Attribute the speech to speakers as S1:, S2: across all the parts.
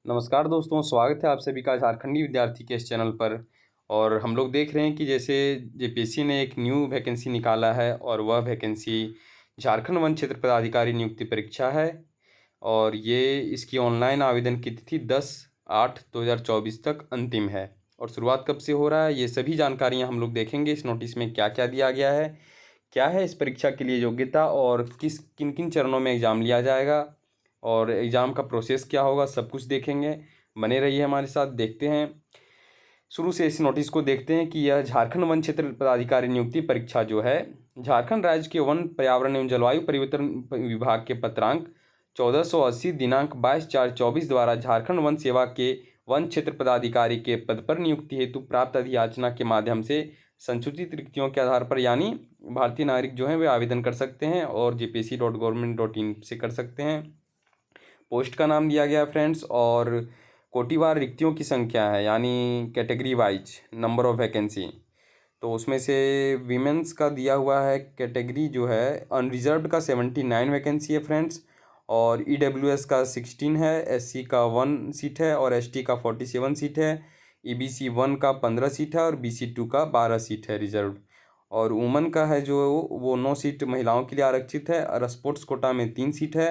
S1: नमस्कार दोस्तों, स्वागत है आप सभी का झारखंडी विद्यार्थी के इस चैनल पर। और हम लोग देख रहे हैं कि जैसे जेपीएससी ने एक न्यू वैकेंसी निकाला है और वह वैकेंसी झारखंड वन क्षेत्र पदाधिकारी नियुक्ति परीक्षा है। और ये इसकी ऑनलाइन आवेदन की तिथि 10/8/2024 तक अंतिम है। और शुरुआत कब से हो रहा है, ये सभी जानकारियाँ हम लोग देखेंगे। इस नोटिस में क्या क्या दिया गया है, क्या है इस परीक्षा के लिए योग्यता और किन किन चरणों में एग्ज़ाम लिया जाएगा और एग्ज़ाम का प्रोसेस क्या होगा, सब कुछ देखेंगे। बने रहिए हमारे साथ, देखते हैं शुरू से इस नोटिस को। देखते हैं कि यह झारखंड वन क्षेत्र पदाधिकारी नियुक्ति परीक्षा जो है, झारखंड राज्य के वन पर्यावरण एवं जलवायु परिवर्तन विभाग के पत्रांक 1480 दिनांक 22/4/24 द्वारा झारखंड वन सेवा के वन क्षेत्र पदाधिकारी के पद पर नियुक्ति हेतु प्राप्त अधियाचना के माध्यम से संशोधित रिक्तियों के आधार पर, यानी भारतीय नागरिक जो हैं वे आवेदन कर सकते हैं और jpsc.government.in से कर सकते हैं। पोस्ट का नाम दिया गया फ्रेंड्स, और कोटिवार रिक्तियों की संख्या है, यानी category wise number of vacancy. तो उसमें से वीमेंस का दिया हुआ है कैटेगरी जो है अनरिजर्व्ड का 79 वैकेंसी है फ्रेंड्स, और ईडब्ल्यूएस का 16 है, एससी का 1 सीट है और एसटी का 47 सीट है, ईबीसी 1 का 15 सीट है और बीसी 2 का 12 सीट है रिजर्व्ड। और वुमन का है जो वो 9 सीट महिलाओं के लिए आरक्षित है और स्पोर्ट्स कोटा में 3 सीट है।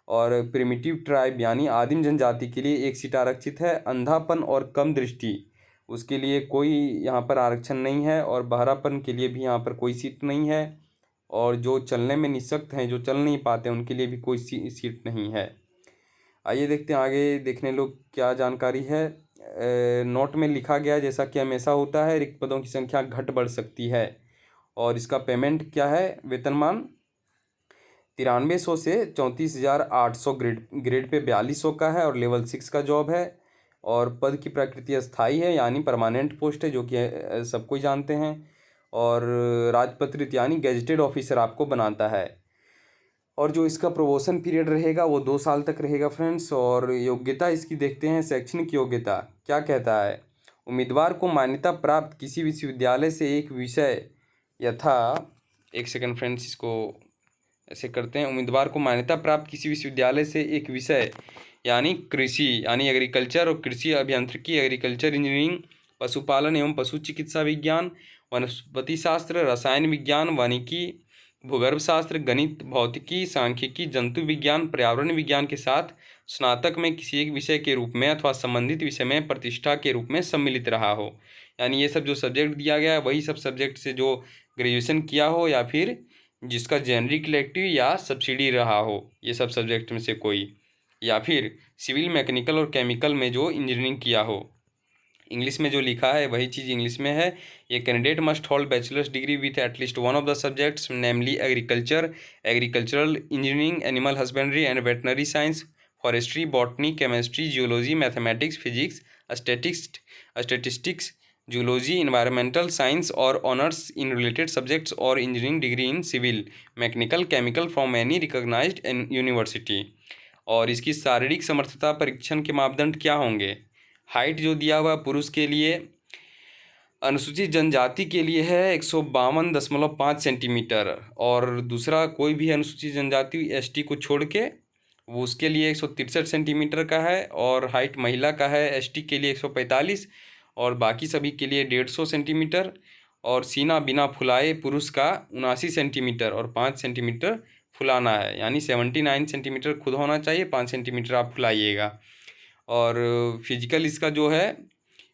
S1: और प्रिमिटिव ट्राइब यानी आदिम जनजाति के लिए 1 सीट आरक्षित है। अंधापन और कम दृष्टि उसके लिए कोई यहाँ पर आरक्षण नहीं है, और बहरापन के लिए भी यहाँ पर कोई सीट नहीं है। और जो चलने में निःशक्त हैं, जो चल नहीं पाते, उनके लिए भी कोई सीट नहीं है। आइए देखते हैं आगे, देखने लोग क्या जानकारी है। नोट में लिखा गया, जैसा कि हमेशा होता है, रिक्त पदों की संख्या घट बढ़ सकती है। और इसका पेमेंट क्या है, वेतनमान 9300 से 34,800 ग्रेड पे 4200 का है और लेवल 6 का जॉब है। और पद की प्रकृति अस्थाई है, यानी परमानेंट पोस्ट है, जो कि सबको ही जानते हैं। और राजपत्रित यानी गेजेटेड ऑफिसर आपको बनाता है। और जो इसका प्रोमोशन पीरियड रहेगा वो 2 साल तक रहेगा फ्रेंड्स। और योग्यता इसकी देखते हैं, शैक्षणिक योग्यता क्या कहता है। उम्मीदवार को मान्यता प्राप्त किसी विश्वविद्यालय से एक विषय यथा, एक सेकंड फ्रेंड्स, इसको ऐसे करते हैं। उम्मीदवार को मान्यता प्राप्त किसी विश्वविद्यालय से एक विषय यानी कृषि यानी एग्रीकल्चर और कृषि अभियांत्रिकी, एग्रीकल्चर इंजीनियरिंग, पशुपालन एवं पशु चिकित्सा विज्ञान, वनस्पति शास्त्र, रसायन विज्ञान, वानिकी, भूगर्भ शास्त्र, गणित, भौतिकी, सांख्यिकी, जंतु विज्ञान, पर्यावरण विज्ञान के साथ स्नातक में किसी एक विषय के रूप में अथवा संबंधित विषय में प्रतिष्ठा के रूप में सम्मिलित रहा हो। यानी ये सब जो सब्जेक्ट दिया गया है वही सब सब्जेक्ट से जो ग्रेजुएशन किया हो, या फिर जिसका जेनरिक इलेक्टिव या सब्सिडी रहा हो, ये सब सब्जेक्ट में से कोई, या फिर सिविल, मैकेनिकल और केमिकल में जो इंजीनियरिंग किया हो। इंग्लिश में जो लिखा है वही चीज़ इंग्लिश में है। ये candidate must hold bachelor's degree with at least one of the subjects, namely agriculture, agricultural engineering, animal husbandry and veterinary science, forestry, botany, chemistry, geology, mathematics, physics, statistics, zoology, environmental science और honours in related subjects और engineering degree in civil, mechanical, chemical from any recognised university. और इसकी शारीरिक समर्थता परीक्षण के मापदंड क्या होंगे। हाइट जो दिया हुआ पुरुष के लिए, अनुसूचित जनजाति के लिए है 152.5 सेंटीमीटर, और दूसरा कोई भी अनुसूचित जनजाति एसटी को छोड़ के वो उसके लिए 163 सेंटीमीटर का है। और हाइट महिला का है एसटी के लिए 145 और बाकी सभी के लिए 150 सेंटीमीटर। और सीना बिना फुलाए पुरुष का 79 सेंटीमीटर और 5 सेंटीमीटर फुलाना है, यानी 79 सेंटीमीटर खुद होना चाहिए, 5 सेंटीमीटर आप फुलाइएगा। और फिजिकल इसका जो है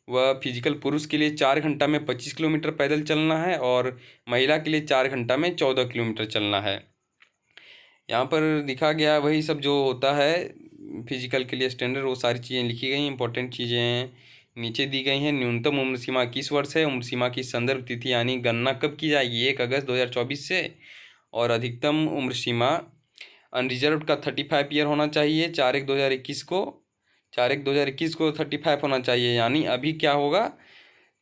S1: वह फिजिकल पुरुष के लिए 4 घंटा में 25 किलोमीटर पैदल चलना है और महिला के लिए 4 घंटा में 14 किलोमीटर चलना है। यहाँ पर दिखा गया वही सब जो होता है फिजिकल के लिए स्टैंडर्ड, वो सारी चीज़ें लिखी गई, इंपॉर्टेंट चीज़ें नीचे दी गई हैं। न्यूनतम उम्र सीमा 21 वर्ष है। उम्र सीमा की संदर्भ तिथि यानी गणना कब की जाएगी, 1 अगस्त 2024 से। और अधिकतम उम्र सीमा अनरिजर्व का 35 ईयर होना चाहिए, 4/1/2021 को 4/1/2021 को 35 होना चाहिए, यानी अभी क्या होगा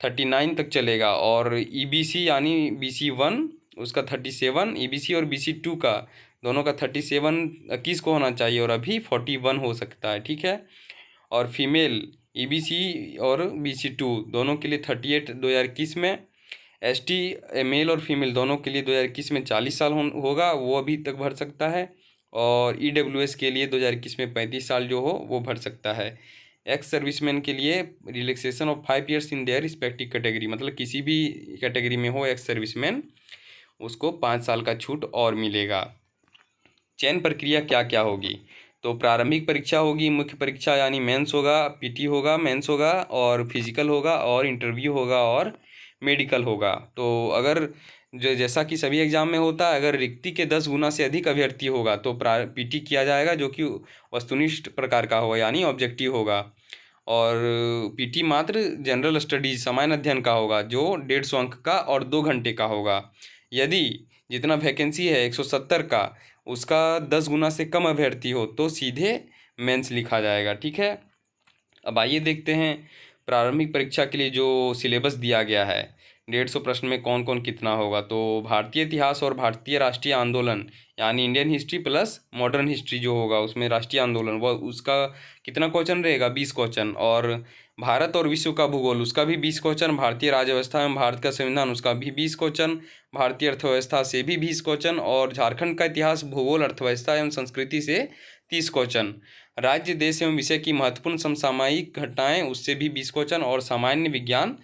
S1: 39 तक चलेगा। और ईबीसी यानी BC1 उसका 37, ईबीसी और BC2 का दोनों का 37 21 को होना चाहिए और अभी 41 हो सकता है, ठीक है। और फीमेल ईबीसी और BC2 दोनों के लिए 38 2021 में। एसटी मेल और फीमेल दोनों के लिए 2021 में 40 साल होगा, वो अभी तक भर सकता है। और ईडब्ल्यूएस के लिए 2021 में 35 साल जो हो वो भर सकता है। एक्स सर्विसमैन के लिए relaxation of 5 years in their respective category, मतलब किसी भी कैटेगरी में हो एक्स सर्विसमैन, उसको 5 साल का छूट और मिलेगा। चयन प्रक्रिया क्या क्या होगी? तो प्रारंभिक परीक्षा होगी, मुख्य परीक्षा यानी मेंस होगा, पीटी होगा, मेंस होगा और फिजिकल होगा और इंटरव्यू होगा और मेडिकल होगा। तो अगर जो जैसा कि सभी एग्जाम में होता है, अगर रिक्ति के 10 गुना से अधिक अभ्यर्थी होगा तो पीटी किया जाएगा, जो कि वस्तुनिष्ठ प्रकार का होगा यानी ऑब्जेक्टिव होगा। और पीटी मात्र जनरल स्टडीज सामान्य अध्ययन का होगा, जो 150 अंक का और 2 घंटे का होगा। यदि जितना वैकेंसी है 170 का, उसका 10 गुना से कम अभ्यर्थी हो तो सीधे मेंस लिखा जाएगा। ठीक है, अब आइए देखते हैं प्रारंभिक परीक्षा के लिए जो सिलेबस दिया गया है। 150 प्रश्न में कौन कौन कितना होगा? तो भारतीय इतिहास और भारतीय राष्ट्रीय आंदोलन यानी Indian history plus modern history जो होगा, उसमें राष्ट्रीय आंदोलन वह उसका कितना क्वेश्चन रहेगा? 20 क्वेश्चन। और भारत और विश्व का भूगोल उसका भी 20 क्वेश्चन। भारतीय राज्य व्यवस्था एवं भारत का संविधान उसका भी 20 क्वेश्चन। भारतीय अर्थव्यवस्था से भी 20 क्वेश्चन और झारखंड का इतिहास भूगोल अर्थव्यवस्था एवं संस्कृति से 30 क्वेश्चन। राज्य देश एवं विषय की महत्वपूर्ण समसामयिक घटनाएं उससे भी 20 क्वेश्चन और सामान्य विज्ञान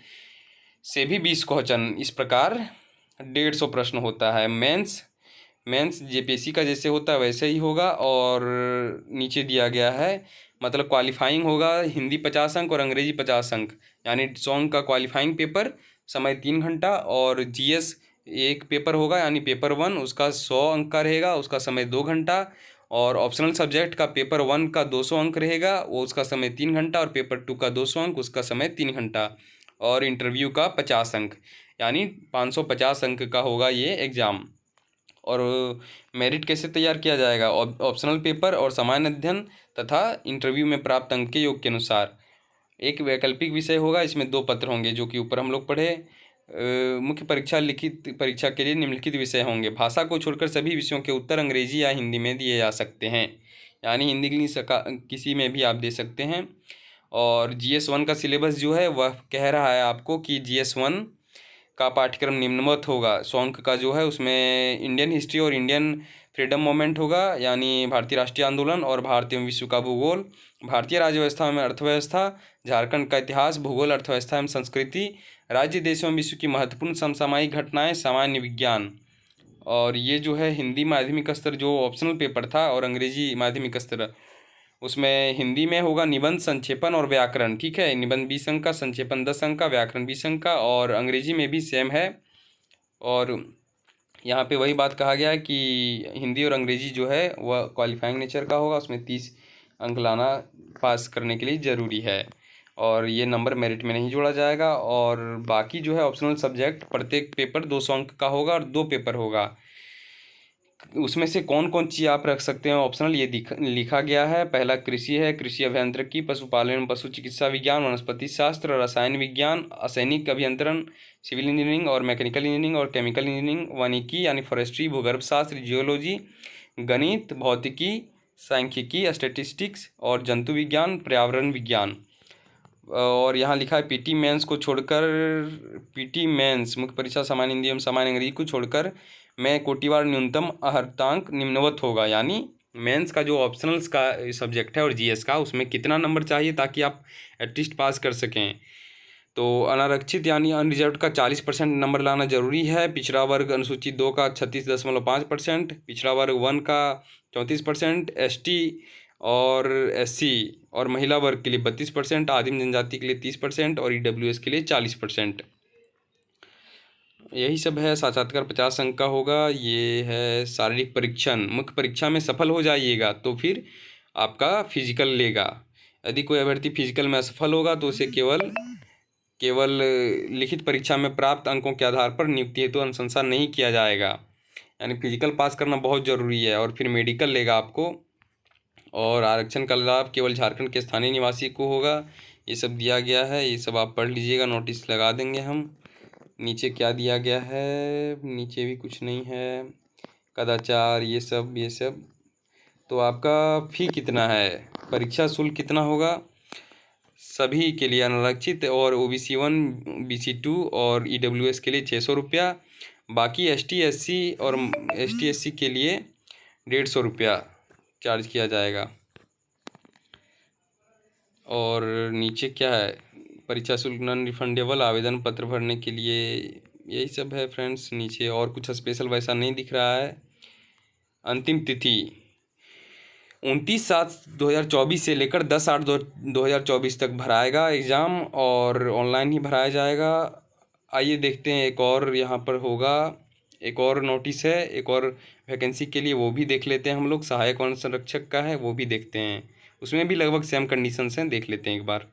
S1: से भी 20 क्वेश्चन। इस प्रकार 150 प्रश्न होता है। मेंस जेपीएससी का जैसे होता है वैसे ही होगा। और नीचे दिया गया है, मतलब क्वालिफाइंग होगा हिंदी 50 अंक और अंग्रेजी 50 अंक, यानी 100 अंक का क्वालिफाइंग पेपर, समय 3 घंटा। और जीएस एक पेपर होगा यानी पेपर 1, उसका 100 अंक का रहेगा, उसका समय 2 घंटा। और ऑप्शनल सब्जेक्ट का पेपर 1 का 200 अंक रहेगा, वो उसका समय 3 घंटा। और पेपर 2 का 200 अंक, उसका समय 3 घंटा। और इंटरव्यू का 50 अंक, यानी 550 अंक का होगा ये एग्ज़ाम। और मेरिट कैसे तैयार किया जाएगा? ऑप्शनल पेपर और सामान्य अध्ययन तथा इंटरव्यू में प्राप्त अंक के योग के अनुसार। एक वैकल्पिक विषय होगा, इसमें 2 पत्र होंगे जो कि ऊपर हम लोग पढ़े। मुख्य परीक्षा लिखित परीक्षा के लिए निम्नलिखित विषय होंगे। भाषा को छोड़कर सभी विषयों के उत्तर अंग्रेजी या हिंदी में दिए जा सकते हैं, यानी हिंदी इंग्लिश किसी में भी आप दे सकते हैं। और GS1 का सिलेबस जो है वह कह रहा है आपको कि GS1 का पाठ्यक्रम निम्नवत होगा। 100 अंक का जो है उसमें इंडियन हिस्ट्री और इंडियन फ्रीडम मूवमेंट होगा, यानी भारतीय राष्ट्रीय आंदोलन और भारतीय विश्व का भूगोल, भारतीय राज्य व्यवस्था में अर्थव्यवस्था, झारखंड का इतिहास भूगोल अर्थव्यवस्था एवं संस्कृति, राज्य देशों में विश्व की महत्वपूर्ण समसामयिक घटनाएं, सामान्य विज्ञान। और ये जो है हिंदी माध्यमिक स्तर जो ऑप्शनल पेपर था, और अंग्रेजी माध्यमिक स्तर, उसमें हिंदी में होगा निबंध, संक्षेपण और व्याकरण। ठीक है, निबंध 20 अंक का, संक्षेपण 10 अंक का, व्याकरण 20 अंक का। और अंग्रेजी में भी सेम है। और यहाँ पे वही बात कहा गया है कि हिंदी और अंग्रेजी जो है वह क्वालिफाइंग नेचर का होगा, उसमें 30 अंक लाना पास करने के लिए ज़रूरी है। और ये नंबर मेरिट में नहीं जोड़ा जाएगा। और बाकी जो है ऑप्शनल सब्जेक्ट प्रत्येक पेपर 200 अंक का होगा और 2 पेपर होगा। उसमें से कौन कौन चीज़ आप रख सकते हैं ऑप्शनल, ये लिखा गया है। पहला कृषि है, कृषि अभियांत्रिकी, पशुपालन एवं पशु चिकित्सा विज्ञान, वनस्पति शास्त्र, रसायन विज्ञान, असैनिक अभियंत्रण, सिविल इंजीनियरिंग और मैकेनिकल इंजीनियरिंग और केमिकल इंजीनियरिंग, वानिकी यानी फॉरेस्ट्री, भूगर्भ शास्त्र, जियोलॉजी, गणित, भौतिकी, सांख्यिकी, स्टैटिस्टिक्स और जंतु विज्ञान, पर्यावरण विज्ञान। और यहाँ लिखा है पीटी मेंस को छोड़कर, पीटी मेंस मुख्य परीक्षा सामान्य हिंदी एवं सामान्य अंग्रेजी को छोड़कर में कोटिवार न्यूनतम अर्हतांक निम्नवत होगा, यानी मेंस का जो ऑप्शनल्स का सब्जेक्ट है और जीएस का, उसमें कितना नंबर चाहिए ताकि आप एटलीस्ट पास कर सकें। तो अनारक्षित यानी अनरिजर्व का 40% नंबर लाना जरूरी है। पिछड़ा वर्ग अनुसूचित 2 का 36.5%, पिछड़ा वर्ग 1 का 34%, एसटी और एससी और महिला वर्ग के लिए 32%, आदिम जनजाति के लिए 30% और ईडब्ल्यूएस के लिए 40%। यही सब है। साक्षात्कार 50 अंक का होगा। ये है शारीरिक परीक्षण। मुख्य परीक्षा में सफल हो जाइएगा तो फिर आपका फिजिकल लेगा। यदि कोई अभ्यर्थी फिजिकल में असफल होगा तो उसे केवल लिखित परीक्षा में प्राप्त अंकों के आधार पर नियुक्ति हेतु अनुशंसा नहीं किया जाएगा, यानी फिजिकल पास करना बहुत ज़रूरी है। और फिर मेडिकल लेगा आपको। और आरक्षण का लाभ केवल झारखंड के स्थानीय निवासी को होगा। ये सब दिया गया है, ये सब आप पढ़ लीजिएगा, नोटिस लगा देंगे हम। नीचे क्या दिया गया है? नीचे भी कुछ नहीं है, कदाचार ये सब। तो आपका फ़ी कितना है? परीक्षा शुल्क कितना होगा? सभी के लिए अनारक्षित और OBC 1, BC 2 और EWS के लिए 600 रुपया। बाकी ST SC और ST SC के लिए 150 रुपया चार्ज किया जाएगा। और नीचे क्या है, परीक्षा शुल्क नॉन रिफंडेबल, आवेदन पत्र भरने के लिए, यही सब है फ्रेंड्स नीचे। और कुछ स्पेशल वैसा नहीं दिख रहा है। अंतिम तिथि 29/7/2024 से लेकर 10/8/2024 तक भराएगा एग्ज़ाम, और ऑनलाइन ही भराया जाएगा। आइए देखते हैं, एक और यहाँ पर होगा, एक और नोटिस है, एक और वैकेंसी के लिए, वो भी देख लेते हैं हम लोग। सहायक वन संरक्षक का है, वो भी देखते हैं। उसमें भी लगभग सेम कंडीशंस हैं, देख लेते हैं एक बार।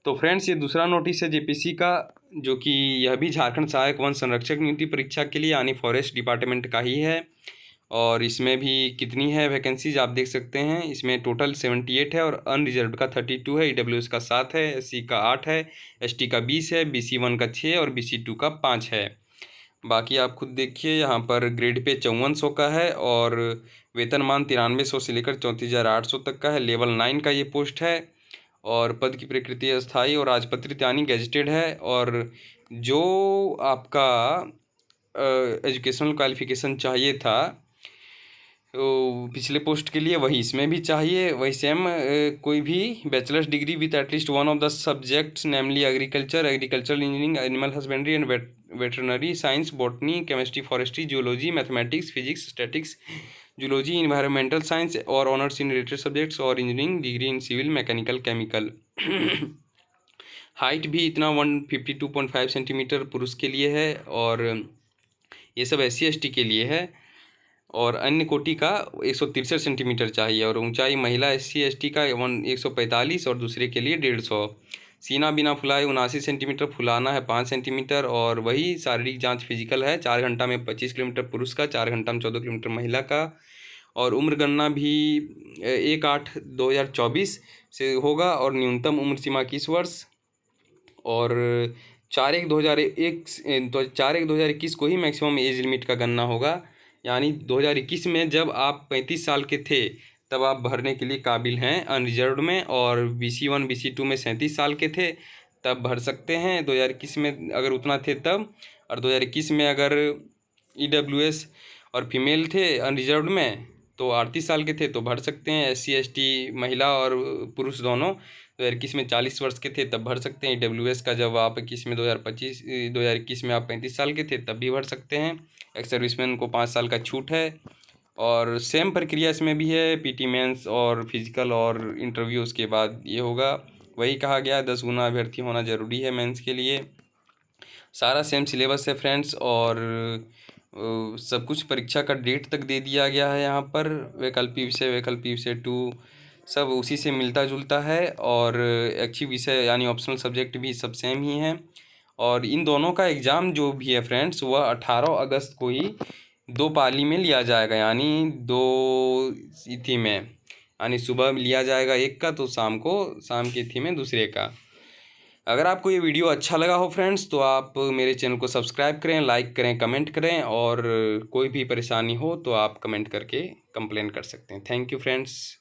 S1: तो फ्रेंड्स, ये दूसरा नोटिस है जेपीसी का, जो कि यह भी झारखंड सहायक वन संरक्षक नियुक्ति परीक्षा के लिए यानी फॉरेस्ट डिपार्टमेंट का ही है। और इसमें भी कितनी है वैकेंसीज आप देख सकते हैं। इसमें टोटल 78 है, और अनरिजर्व का 32 है, ईडब्ल्यूएस का 7 है, एससी का 8 है, एसटी का 20 है, BC1 का 6 और BC2 का 5 है। बाकी आप खुद देखिए, यहाँ पर ग्रेड पे 5400 का है, और वेतनमान 9300 से लेकर 34,800 तक का है। लेवल 9 का ये पोस्ट है, और पद की प्रकृति अस्थायी और राजपत्रित यानी गैजेटेड है। और जो आपका एजुकेशनल क्वालिफिकेशन चाहिए था तो पिछले पोस्ट के लिए, वही इसमें भी चाहिए, वही सेम। कोई भी bachelor's degree with at least one of the subjects namely agriculture, agricultural engineering, animal husbandry and veterinary science, botany, chemistry, forestry, zoology, mathematics, physics, statics, zoology, environmental science और ऑनर्स इन रिलेटेड सब्जेक्ट्स, और engineering degree in civil, mechanical, chemical. Height भी इतना 152.5 centimetre पुरुष के लिए है, और ये सब SC ST के लिए है। और अन्य कोटि का 163 सेंटीमीटर चाहिए, और ऊंचाई महिला SC ST का 145 और दूसरे के लिए 150। सीना बिना फुलाए 79 सेंटीमीटर, फुलाना है 5 सेंटीमीटर। और वही शारीरिक जांच फिजिकल है, 4 घंटा में 25 किलोमीटर पुरुष का, 4 घंटा में 14 किलोमीटर महिला का। और उम्र गणना भी 1/8/2024 से होगा, और न्यूनतम उम्र सीमा 21 वर्ष। और 4/1/2021 को ही मैक्सिमम एज लिमिट का गणना होगा, यानी 2021 में जब आप 35 साल के थे तब आप भरने के लिए काबिल हैं अनरिजर्व में। और BC1 BC2 में 37 साल के थे तब भर सकते हैं 2021 में, अगर उतना थे तब। और 2021 में अगर EWS और फीमेल थे अनरिजर्व में तो 38 साल के थे तो भर सकते हैं। SC ST महिला और पुरुष दोनों 2021 में 40 वर्ष के थे तब भर सकते हैं। EWS का जब आप 21 में 2021 में आप 35 साल के थे तब भी भर सकते हैं। एक्स सर्विसमैन को 5 साल का छूट है। और सेम प्रक्रिया इसमें भी है, PT मेंस और फिजिकल और इंटरव्यू उसके बाद ये होगा। वही कहा गया 10 गुना अभ्यर्थी होना ज़रूरी है मेंस के लिए। सारा सेम सिलेबस है फ्रेंड्स, और सब कुछ परीक्षा का डेट तक दे दिया गया है यहाँ पर। वैकल्पिक विषय 2 सब उसी से मिलता जुलता है, और ऐच्छिक विषय यानी ऑप्शनल सब्जेक्ट भी सब सेम ही हैं। और इन दोनों का एग्ज़ाम जो भी है फ्रेंड्स, वह 18 अगस्त को ही 2 पाली में लिया जाएगा, यानी 2 तिथि में, यानी सुबह लिया जाएगा एक का, तो शाम की तिथि में दूसरे का। अगर आपको ये वीडियो अच्छा लगा हो फ्रेंड्स, तो आप मेरे चैनल को सब्सक्राइब करें, लाइक करें, कमेंट करें, और कोई भी परेशानी हो तो आप कमेंट करके कंप्लेन कर सकते हैं। Thank you friends.